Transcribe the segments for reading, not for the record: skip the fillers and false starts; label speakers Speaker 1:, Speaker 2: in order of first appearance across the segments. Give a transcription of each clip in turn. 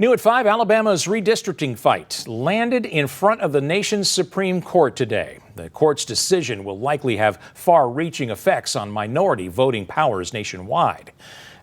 Speaker 1: New at 5, Alabama's redistricting fight landed in front of the nation's Supreme Court today. The court's decision will likely have far-reaching effects on minority voting powers nationwide.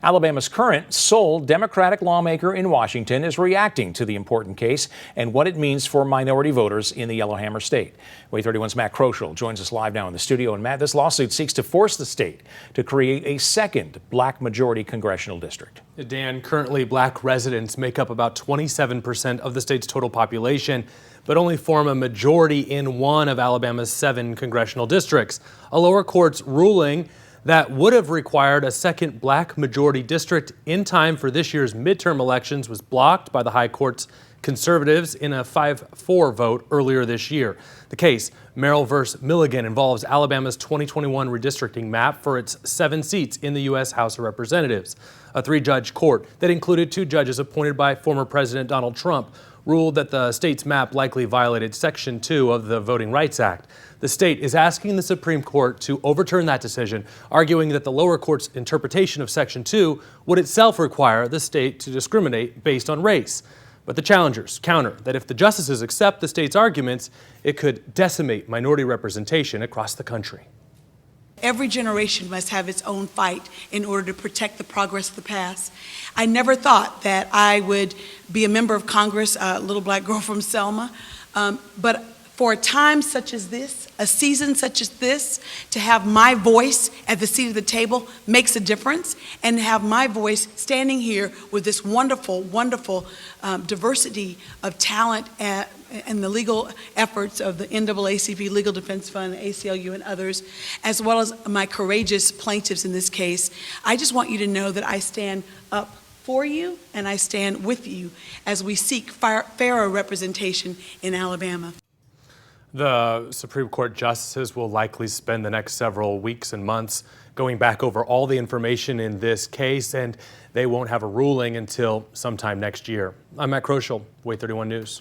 Speaker 1: Alabama's current sole Democratic lawmaker in Washington is reacting to the important case and what it means for minority voters in the Yellowhammer State. WAAY 31's Matt Kroschel joins us live now in the studio. And Matt, this lawsuit seeks to force the state to create a second black majority congressional district.
Speaker 2: Dan, currently black residents make up about 27% of the state's total population, but only form a majority in one of Alabama's 7 congressional districts. A lower court's ruling that would have required a second black majority district in time for this year's midterm elections was blocked by the high court's conservatives in a 5-4 vote earlier this year. The case, Merrill versus Milligan, involves Alabama's 2021 redistricting map for its 7 seats in the U.S. House of Representatives. A 3-judge court that included 2 judges appointed by former President Donald Trump ruled that the state's map likely violated Section 2 of the Voting Rights Act. The state is asking the Supreme Court to overturn that decision, arguing that the lower court's interpretation of Section 2 would itself require the state to discriminate based on race. But the challengers counter that if the justices accept the state's arguments, it could decimate minority representation across the country.
Speaker 3: Every generation must have its own fight in order to protect the progress of the past. I never thought that I would be a member of Congress, a little black girl from Selma, but for a time such as this, a season such as this, to have my voice at the seat of the table makes a difference, and to have my voice standing here with this wonderful, wonderful diversity of talent and the legal efforts of the NAACP Legal Defense Fund, ACLU, and others, as well as my courageous plaintiffs in this case. I just want you to know that I stand up for you and I stand with you as we seek fairer representation in Alabama.
Speaker 2: The Supreme Court justices will likely spend the next several weeks and months going back over all the information in this case, and they won't have a ruling until sometime next year. I'm Matt Kroschel, WAAY 31 News.